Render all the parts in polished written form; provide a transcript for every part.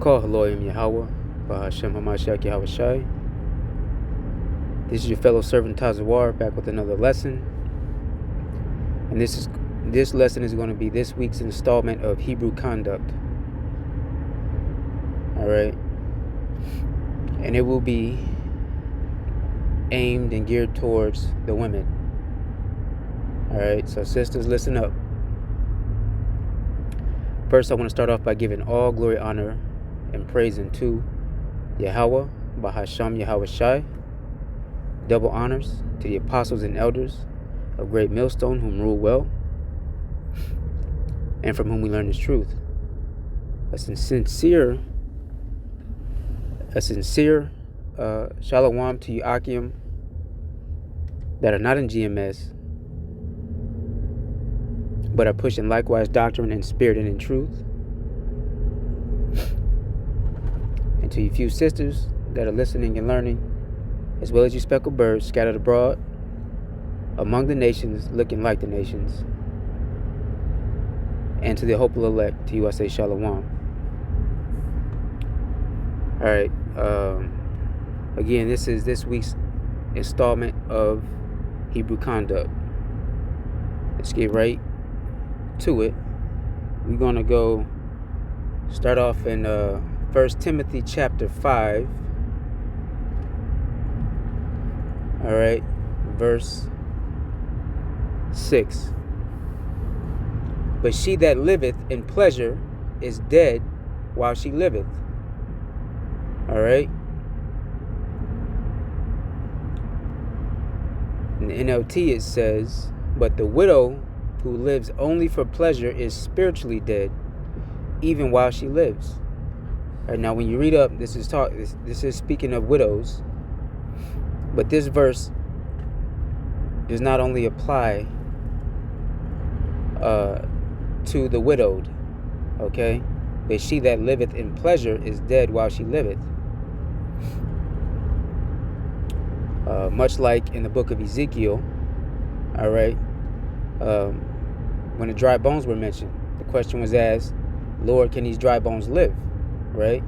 Call Elohim Yahweh, Bahashem Hamashiach Yahweh Shai. This is your fellow servant Tazawar back with another lesson. And this lesson is going to be this week's installment of Hebrew Conduct. Alright. And it will be aimed and geared towards the women. Alright, so sisters, listen up. First, I want to start off by giving all glory, honor, and praise unto Yahweh, Bahashem Yahweh Shai. Double honors to the apostles and elders of Great Millstone, whom rule well, and from whom we learn this truth. A sincere shalom to you, Akim, that are not in GMS, but are pushing likewise doctrine and spirit and in truth. And to you few sisters that are listening and learning, as well as you speckled birds scattered abroad among the nations, looking like the nations. And to the hopeful elect, to you I say shalom. Alright, again, this is this week's installment of Hebrew Conduct. Let's get right to it. We're going to go start off in 1 Timothy chapter 5. Alright, verse 6. But she that liveth in pleasure is dead while she liveth. Alright. In the NLT it says, but the widow who lives only for pleasure is spiritually dead, even while she lives. All right, now when you read up, this is speaking of widows, but this verse does not only apply to the widowed, okay? But she that liveth in pleasure is dead while she liveth. Much like in the book of Ezekiel, all right, when the dry bones were mentioned, the question was asked, Lord, can these dry bones live? Right?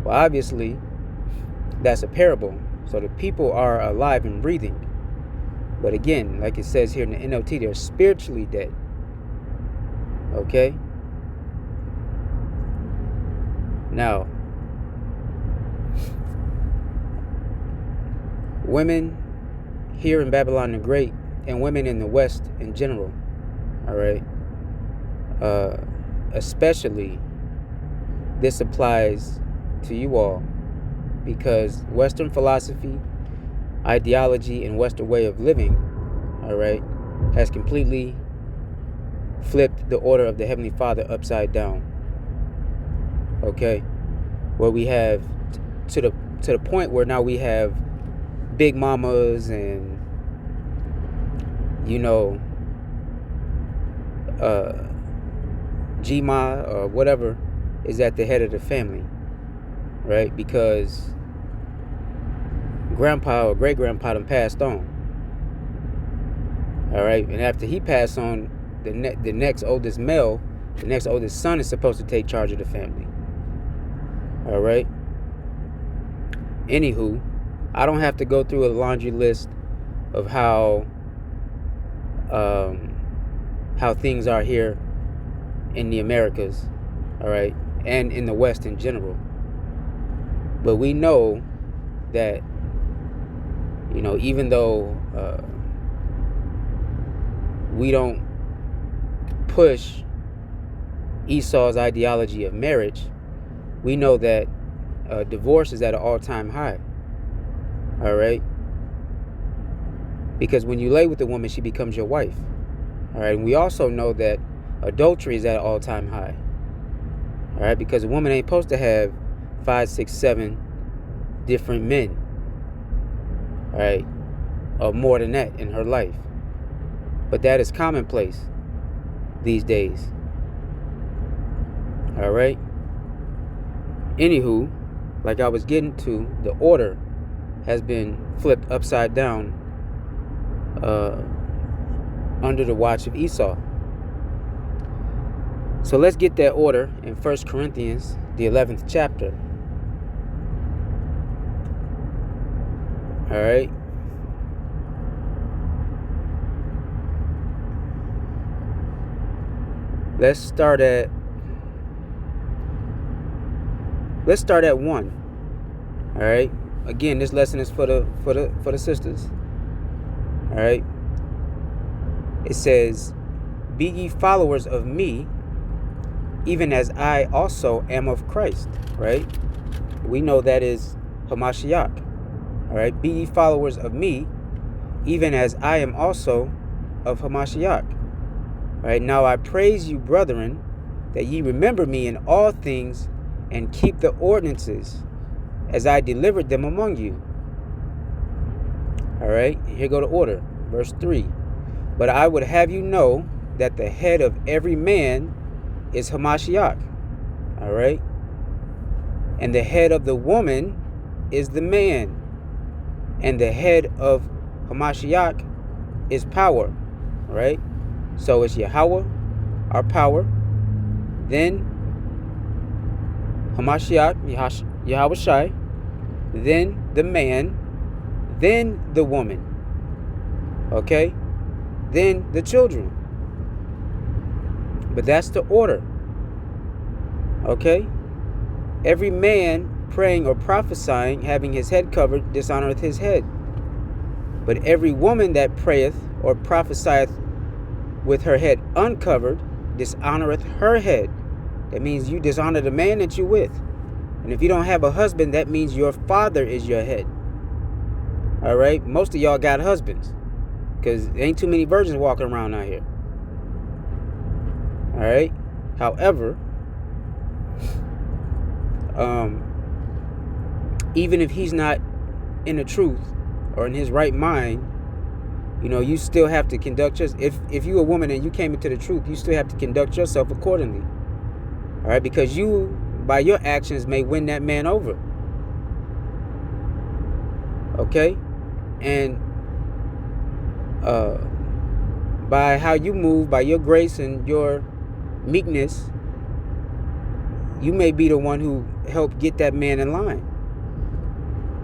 Well, obviously, that's a parable. So the people are alive and breathing. But again, like it says here in the NLT, they're spiritually dead. Okay? Now, women here in Babylon the Great and women in the West in general, all right, especially this applies to you all, because Western philosophy, ideology, and Western way of living, all right, has completely flipped the order of the Heavenly Father upside down. Okay, where we have to the point where now we have big mamas and Gma or whatever is at the head of the family, right? Because grandpa or great grandpa done passed on. All right, and after he passed on, the next oldest male, the next oldest son is supposed to take charge of the family. All right. Anywho, I don't have to go through a laundry list of how things are here in the Americas, all right, and in the West in general. But we know that, even though we don't push Esau's ideology of marriage, we know that divorce is at an all-time high. All right, because when you lay with a woman, she becomes your wife. All right, and we also know that adultery is at an all-time high. All right, because a woman ain't supposed to have 5, 6, 7 different men. All right, or more than that in her life. But that is commonplace these days. All right. Anywho, like I was getting to, the order has been flipped upside down under the watch of Esau. So let's get that order in 1 Corinthians the 11th chapter. All right. Let's start at 1. All right. Again, this lesson is for the sisters. All right. It says, "Be ye followers of me, even as I also am of Christ." Right? We know that is Hamashiach. All right. "Be ye followers of me, even as I am also of Hamashiach. All right. Now I praise you, brethren, that ye remember me in all things, and keep the ordinances as I delivered them among you." All right. Here go the order. Verse 3. "But I would have you know that the head of every man is Hamashiach." All right. "And the head of the woman is the man. And the head of Hamashiach is power." All right. So it's Yahweh, our power. Then Hamashiach, Yahweh Shai. Then the man. Then the woman. Okay. Then the children. But that's the order. Okay. "Every man praying or prophesying, having his head covered, dishonoreth his head. But every woman that prayeth or prophesieth with her head uncovered, dishonoreth her head." That means you dishonor the man that you're with. And if you don't have a husband, that means your father is your head. All right. Most of y'all got husbands, because there ain't too many virgins walking around out here. All right. However, even if he's not in the truth or in his right mind, you still have to conduct yourself. If you're a woman and you came into the truth, you still have to conduct yourself accordingly. All right. Because you, by your actions, may win that man over. Okay. And by how you move, by your grace and your meekness, you may be the one who helped get that man in line.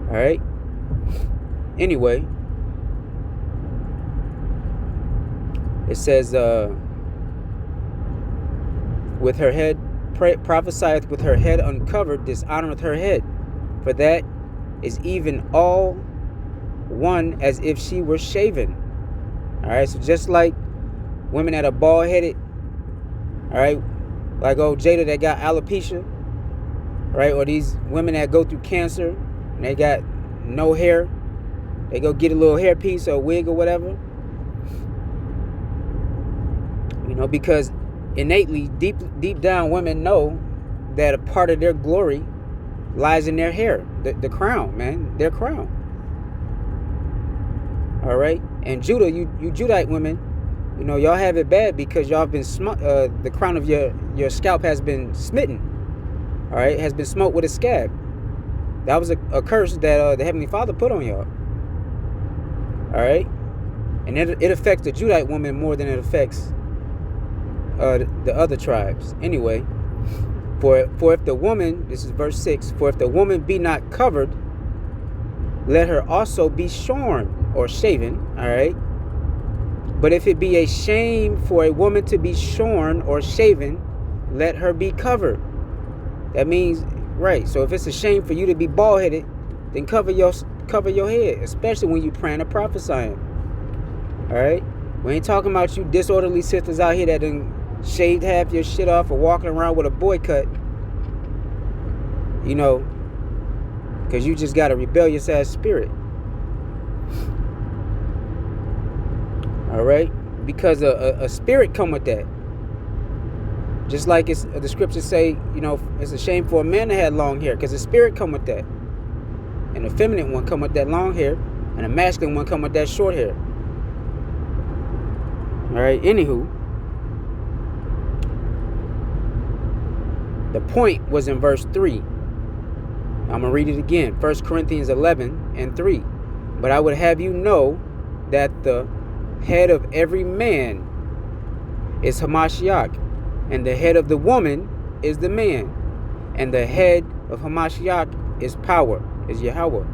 All right. Anyway, it says, "With her head prophesieth with her head uncovered, dishonoreth her head. For that is even all one as if she were shaven." All right. So just like women that are bald headed, all right, like old Jada that got alopecia, right? Or these women that go through cancer and they got no hair, they go get a little hair piece or a wig or whatever. Because innately, deep down, women know that a part of their glory lies in their hair, the crown, man, their crown. All right. And Judah, you Judite women, y'all have it bad because y'all have been the crown of your scalp has been smitten. All right, has been smote with a scab. That was a curse that the Heavenly Father put on y'all. All right. And it affects the Judite woman more than it affects the other tribes. Anyway, for if the woman, this is verse 6, "For if the woman be not covered, let her also be shorn," or shaven. All right. "But if it be a shame for a woman to be shorn or shaven, let her be covered." That means, right. So if it's a shame for you to be bald headed, then cover your head, especially when you praying or prophesying. All right. We ain't talking about you disorderly sisters out here that done shaved half your shit off or walking around with a boy cut. Because you just got a rebellious ass spirit. All right. Because a spirit come with that. Just like the scriptures say, it's a shame for a man to have long hair, because the spirit come with that. And a feminine one come with that long hair, and a masculine one come with that short hair. All right. Anywho, the point was in verse 3. I'm going to read it again. 1 Corinthians 11:3. "But I would have you know that the head of every man is Hamashiach, and the head of the woman is the man, And the head of Hamashiach is power, is Yahweh.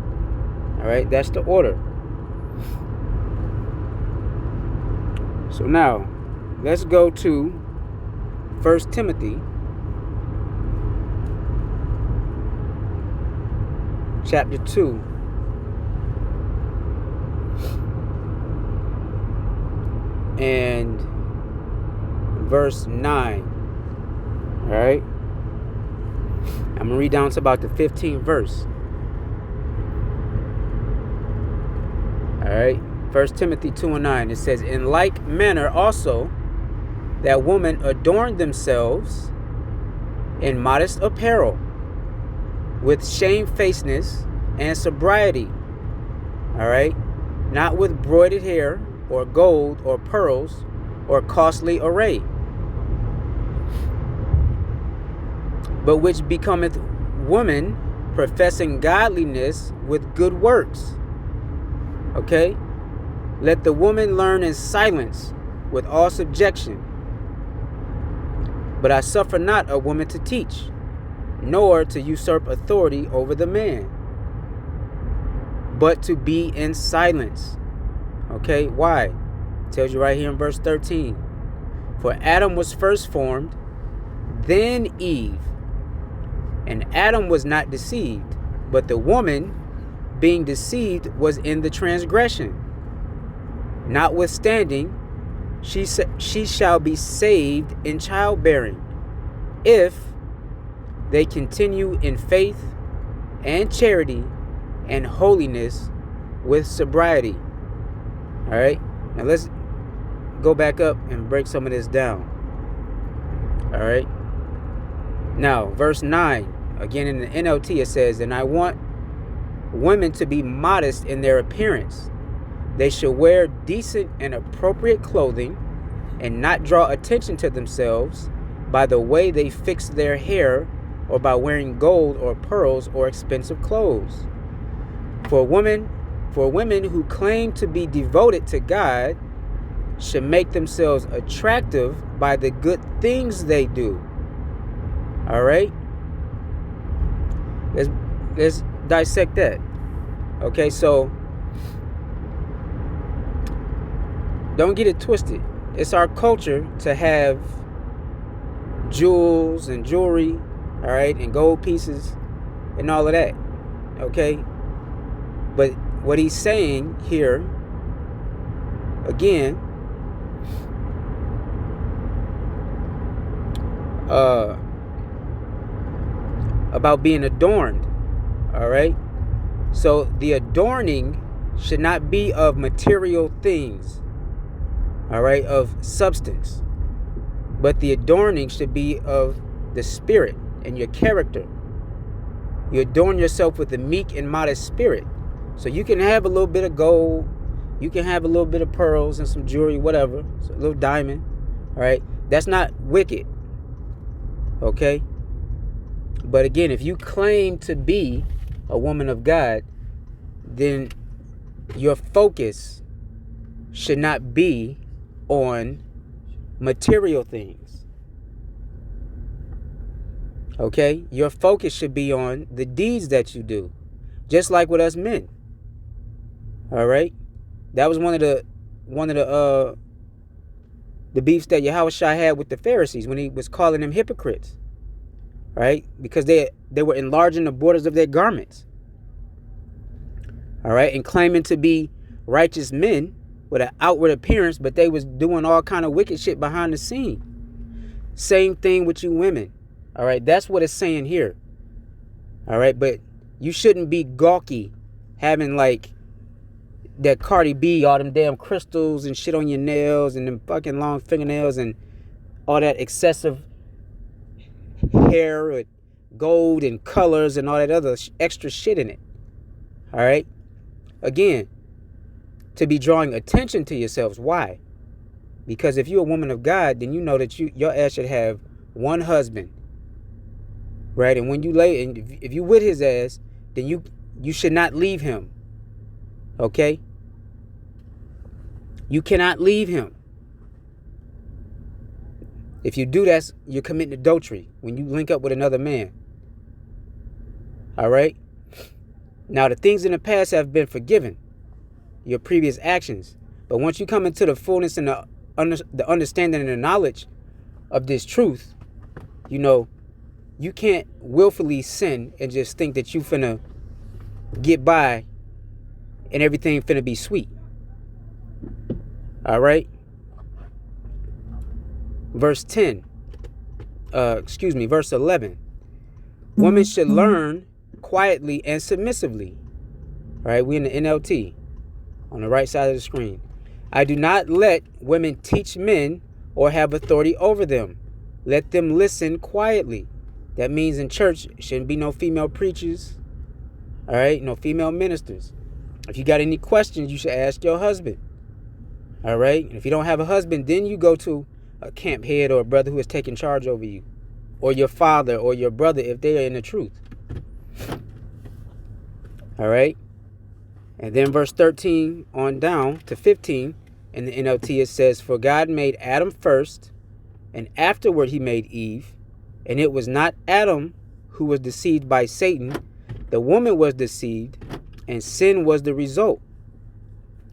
All right, that's the order. So now, let's go to 1 Timothy chapter 2. And verse 9. All right. I'm going to read down to about the 15th verse. All right. 1 Timothy 2:9. It says, in like manner also, that women adorn themselves in modest apparel, with shamefacedness and sobriety. All right. Not with broidered hair, or gold, or pearls, or costly array, but which becometh woman professing godliness with good works. Okay? Let the woman learn in silence with all subjection. But I suffer not a woman to teach, nor to usurp authority over the man, but to be in silence. Okay, why? It tells you right here in verse 13. For Adam was first formed, then Eve. And Adam was not deceived, but the woman, being deceived, was in the transgression. Notwithstanding, she shall be saved in childbearing, if they continue in faith and charity and holiness with sobriety. All right, now let's go back up and break some of this down. All right, now verse 9, again in the NLT, it says, and I want women to be modest in their appearance. They should wear decent and appropriate clothing and not draw attention to themselves by the way they fix their hair or by wearing gold or pearls or expensive clothes. For women who claim to be devoted to God should make themselves attractive by the good things they do. All right? Let's dissect that. Okay, so don't get it twisted. It's our culture to have jewels and jewelry, all right, and gold pieces and all of that. Okay? But what he's saying here, again, about being adorned, all right? So the adorning should not be of material things, all right, of substance, but the adorning should be of the spirit and your character. You adorn yourself with a meek and modest spirit. So you can have a little bit of gold, you can have a little bit of pearls and some jewelry, whatever, so a little diamond, all right? That's not wicked, okay? But again, if you claim to be a woman of God, then your focus should not be on material things, okay? Your focus should be on the deeds that you do, just like with us men. All right, that was one of the beefs that Yahushua had with the Pharisees when he was calling them hypocrites, right? Because they were enlarging the borders of their garments, all right, and claiming to be righteous men with an outward appearance, but they was doing all kind of wicked shit behind the scene. Same thing with you women, all right? That's what it's saying here, all right? But you shouldn't be gawky, having like that Cardi B, all them damn crystals and shit on your nails and them fucking long fingernails and all that excessive hair with gold and colors and all that other extra shit in it. All right? Again, to be drawing attention to yourselves. Why? Because if you're a woman of God, then you know that your ass should have one husband. Right? And when you if you with his ass, then you should not leave him. Okay? You cannot leave him. If you do that, you're committing adultery when you link up with another man. All right. Now, the things in the past have been forgiven, your previous actions. But once you come into the fullness and the understanding and the knowledge of this truth, you know, you can't willfully sin and just think that you finna get by and everything finna be sweet. All right. Verse 10. Verse 11. Women should learn quietly and submissively. All right. We in the NLT on the right side of the screen. I do not let women teach men or have authority over them. Let them listen quietly. That means in church shouldn't be no female preachers. All right. No female ministers. If you got any questions, you should ask your husband. All right. And if you don't have a husband, then you go to a camp head or a brother who is taking charge over you, or your father or your brother if they are in the truth. All right. And then verse 13 on down to 15 in the NLT, it says, for God made Adam first, and afterward he made Eve. And it was not Adam who was deceived by Satan. The woman was deceived, and sin was the result.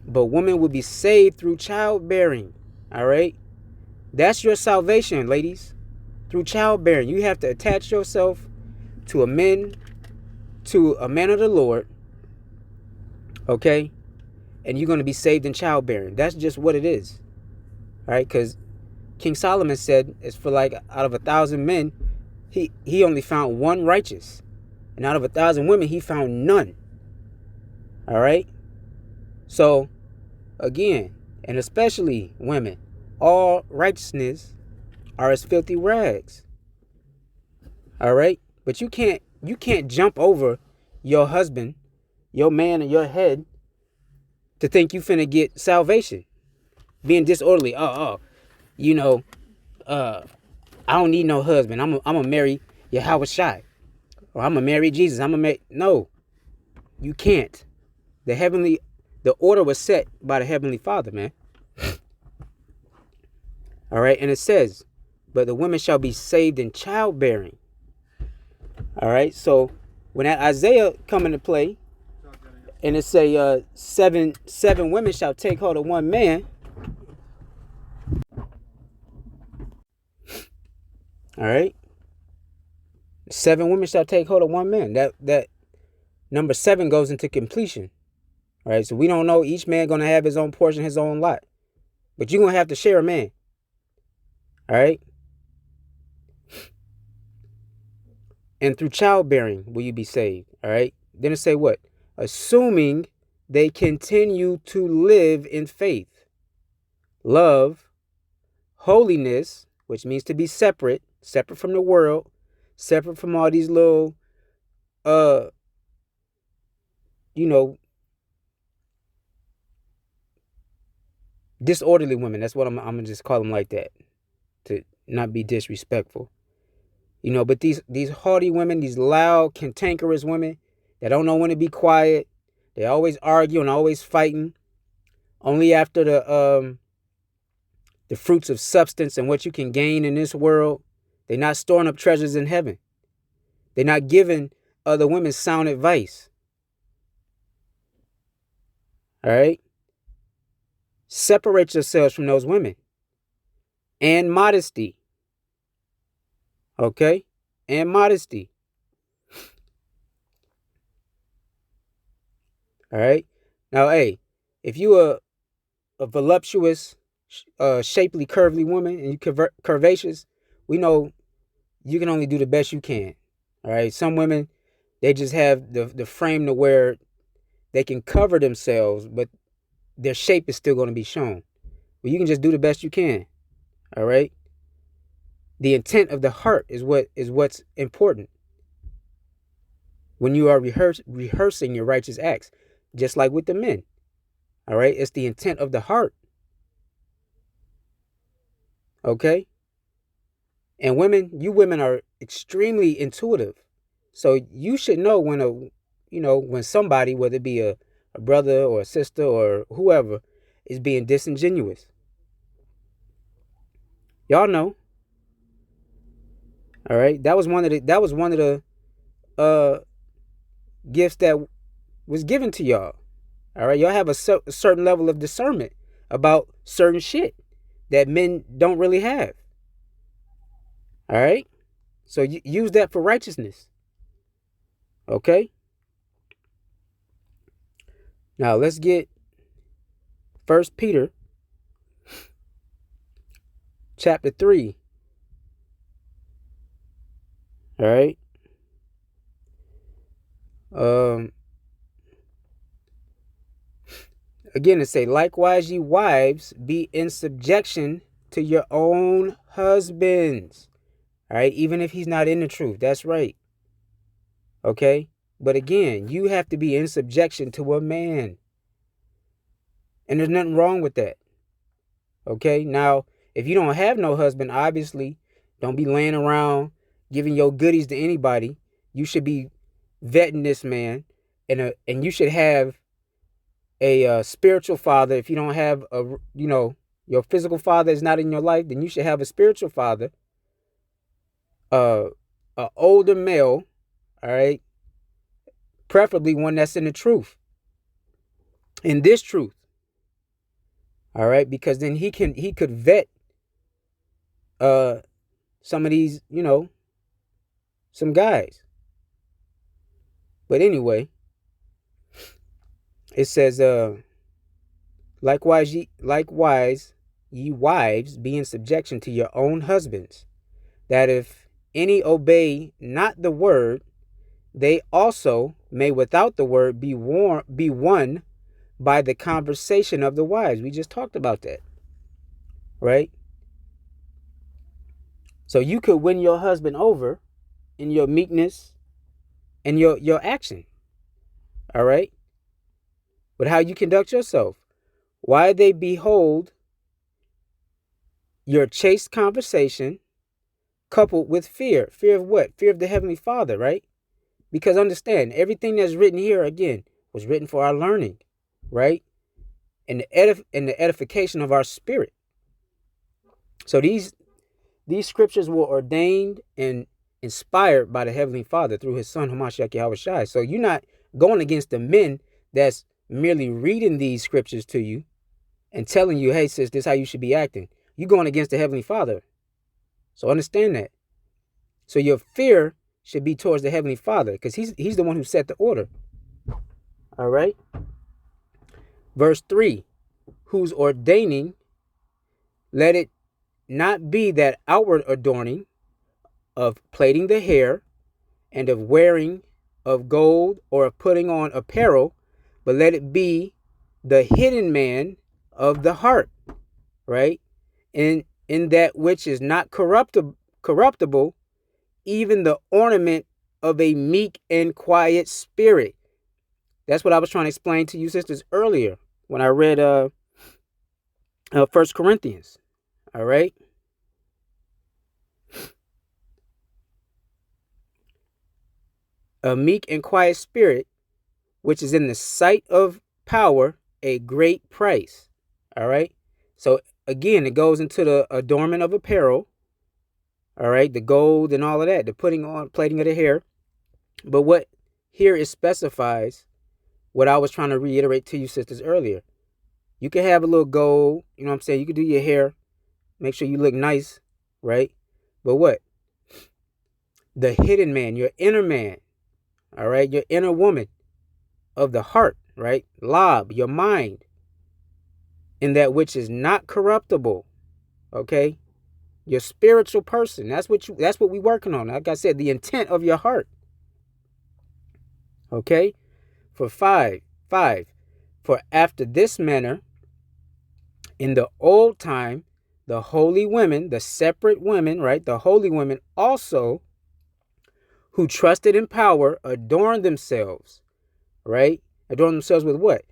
But woman will be saved through childbearing. All right. That's your salvation, ladies. Through childbearing. You have to attach yourself to a man of the Lord. Okay. And you're going to be saved in childbearing. That's just what it is. All right. Because King Solomon said it's for like out of 1,000 men, he only found one righteous. And out of 1,000 women, he found none. All right. So, again, and especially women, all righteousness are as filthy rags. All right. But you can't jump over your husband, your man, and your head to think you finna get salvation. Being disorderly. You know, I don't need no husband. I'm gonna marry Yahweh Shai. Or I'm gonna marry Jesus. No, you can't. The order was set by the Heavenly Father, man. All right, and it says, but the women shall be saved in childbearing. All right, so when that Isaiah come into play, and it say seven women shall take hold of one man. All right, 7 women shall take hold of one man. That number 7 goes into completion. All right, so we don't know, each man gonna have his own portion, his own lot, but you're gonna have to share a man. All right, and through childbearing will you be saved. All right, then it say what? Assuming they continue to live in faith, love, holiness, which means to be separate from the world, separate from all these little, disorderly women. That's what I'm gonna just call them like that, to not be disrespectful. But these haughty women, these loud, cantankerous women that don't know when to be quiet, they always argue and always fighting, only after the fruits of substance and what you can gain in this world. They're not storing up treasures in heaven. They're not giving other women sound advice. All right? Separate yourselves from those women. And modesty. Okay? And modesty. All right? Now, hey, if you are a voluptuous, shapely, curvy woman, and you curvaceous, we know you can only do the best you can. All right? Some women, they just have the frame to where they can cover themselves, but their shape is still going to be shown. But you can just do the best you can. All right? The intent of the heart is what's important when you are rehearsing your righteous acts, just like with the men. All right? It's the intent of the heart. Okay? And you women are extremely intuitive. So you should know when somebody, whether it be a brother or a sister or whoever, is being disingenuous. Y'all know. All right? That was one of the gifts that was given to y'all. All right, y'all have a certain level of discernment about certain shit that men don't really have. All right, so use that for righteousness. Okay. Now let's get 1 Peter chapter 3. All right. Again, it say, likewise, ye wives, be in subjection to your own husbands. All right, even if he's not in the truth, that's right. Okay, but again, you have to be in subjection to a man, and there's nothing wrong with that. Okay, now if you don't have no husband, obviously, don't be laying around giving your goodies to anybody. You should be vetting this man, and you should have a spiritual father. If you don't have your physical father is not in your life, then you should have a spiritual father, an older male, all right, preferably one that's in the truth, in this truth, all right, because then he could vet some of these, some guys. But anyway, it says, likewise ye wives, be in subjection to your own husbands, that if any obey not the word, they also may without the word be won by the conversation of the wives. We just talked about that, right? So you could win your husband over in your meekness and your action, all right? But how you conduct yourself. Why they behold your chaste conversation coupled with fear. Fear of what? Fear of the Heavenly Father, right? Because understand, everything that's written here, again, was written for our learning, right? And the edification of our spirit. So these scriptures were ordained and inspired by the Heavenly Father through his son, Hamashiach Yahushai. So you're not going against the men that's merely reading these scriptures to you and telling you, hey, sis, this is how you should be acting. You're going against the Heavenly Father. So understand that. So your fear should be towards the Heavenly Father, because he's the one who set the order. All right. Verse 3, whose ordaining, let it not be that outward adorning of plaiting the hair and of wearing of gold or of putting on apparel, but let it be the hidden man of the heart, right? In that which is not corruptible, even the ornament of a meek and quiet spirit. That's what I was trying to explain to you sisters earlier when I read 1 Corinthians. All right. A meek and quiet spirit, which is in the sight of power, a great price. All right. So again, it goes into the adornment of apparel. All right. The gold and all of that, the plaiting of the hair. But what here is specifies what I was trying to reiterate to you sisters earlier. You can have a little gold, you know what I'm saying? You can do your hair, make sure you look nice, right? But what? The hidden man, your inner man, all right? Your inner woman of the heart, right? Lob, your mind, in that which is not corruptible, okay? Your spiritual person. That's what we working on. Like I said, the intent of your heart. Okay? For 5, for after this manner, in the old time, the holy women, the separate women, right? The holy women also, who trusted in power, adorned themselves, right? Adorn themselves with what?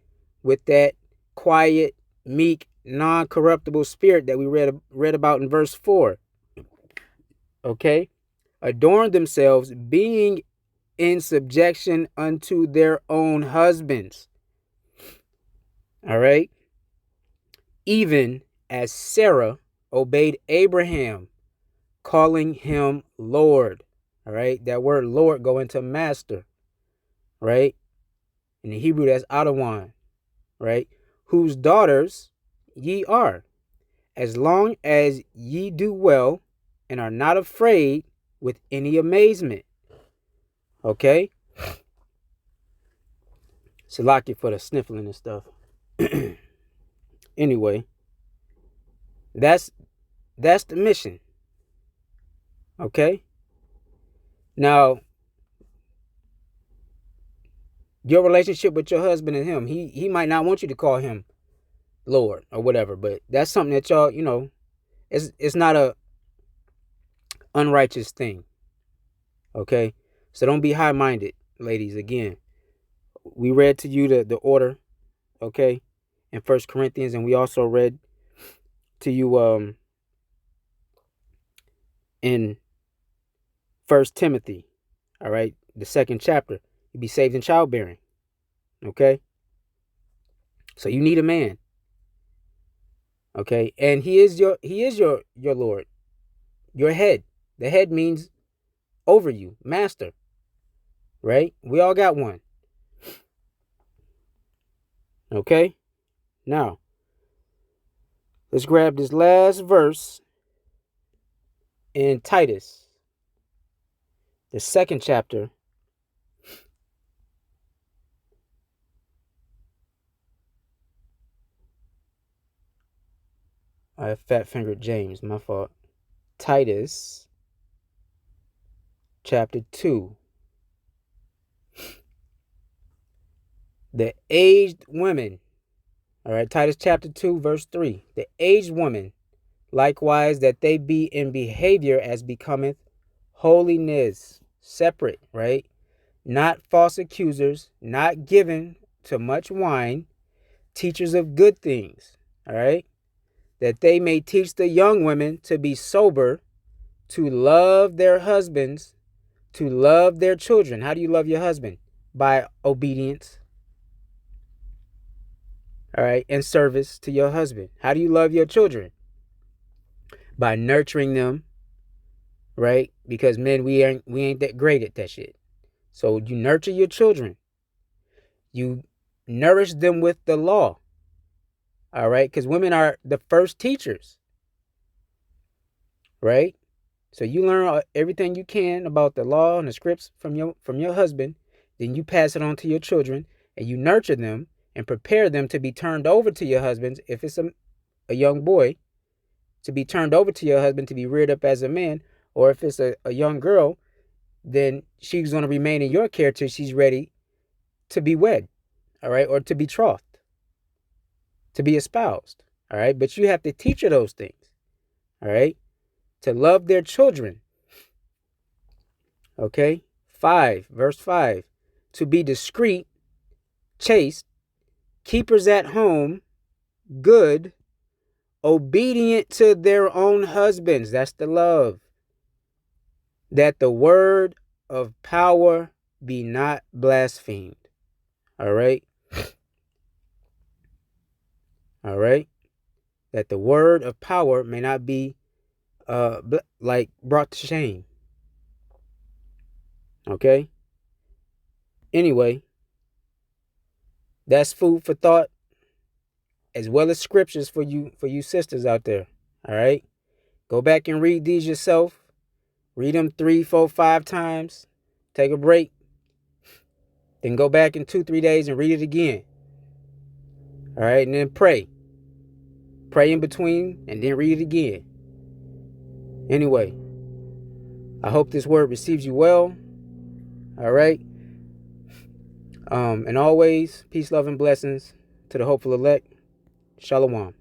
With that quiet, meek, non-corruptible spirit that we read about in verse 4. Okay? Adorn themselves, being in subjection unto their own husbands. All right? Even as Sarah obeyed Abraham, calling him Lord. All right? That word Lord go into master. right? In the Hebrew, that's Adawan, right? Whose daughters ye are, as long as ye do well and are not afraid with any amazement. Okay? Salaki for the sniffling and stuff. Anyway, that's the mission. Okay? Now, your relationship with your husband and him, he might not want you to call him Lord or whatever, but that's something that y'all, it's not a unrighteous thing. Okay? So don't be high-minded, ladies. Again, we read to you the order, okay, in 1 Corinthians, and we also read to you in 1 Timothy, all right, the 2nd chapter. You be saved in childbearing. Okay? So you need a man. Okay? And he is your Lord, your head. The head means over you, master. Right? We all got one. Okay? Now, let's grab this last verse in Titus, the 2nd chapter. I have fat-fingered James, my fault. Titus, chapter 2. The aged women. All right, Titus chapter 2, verse 3. The aged woman, likewise, that they be in behavior as becometh holiness, separate, right? Not false accusers, not given to much wine, teachers of good things, all right? That they may teach the young women to be sober, to love their husbands, to love their children. How do you love your husband? By obedience. All right, and service to your husband. How do you love your children? By nurturing them, right? Because men, we ain't that great at that shit. So you nurture your children. You nourish them with the law. All right, because women are the first teachers, right? So you learn everything you can about the law and the scripts from your husband. Then you pass it on to your children, and you nurture them and prepare them to be turned over to your husbands. If it's a young boy, to be turned over to your husband to be reared up as a man, or if it's a young girl, then she's going to remain in your care till she's ready to be wed, all right, or to be betrothed, to be espoused, all right. But you have to teach her those things, all right, to love their children. Okay, 5, verse 5, to be discreet, chaste, keepers at home, good, obedient to their own husbands. That's the love. That the word of power be not blasphemed. All right. All right. That the word of power may not be brought to shame. Okay. Anyway, that's food for thought, as well as scriptures for you sisters out there. All right. Go back and read these yourself. Read them 3, 4, 5 times. Take a break. Then go back in 2, 3 days and read it again. All right. And then pray. Pray in between and then read it again. Anyway, I hope this word receives you well. All right. And always, peace, love, and blessings to the hopeful elect. Shalom.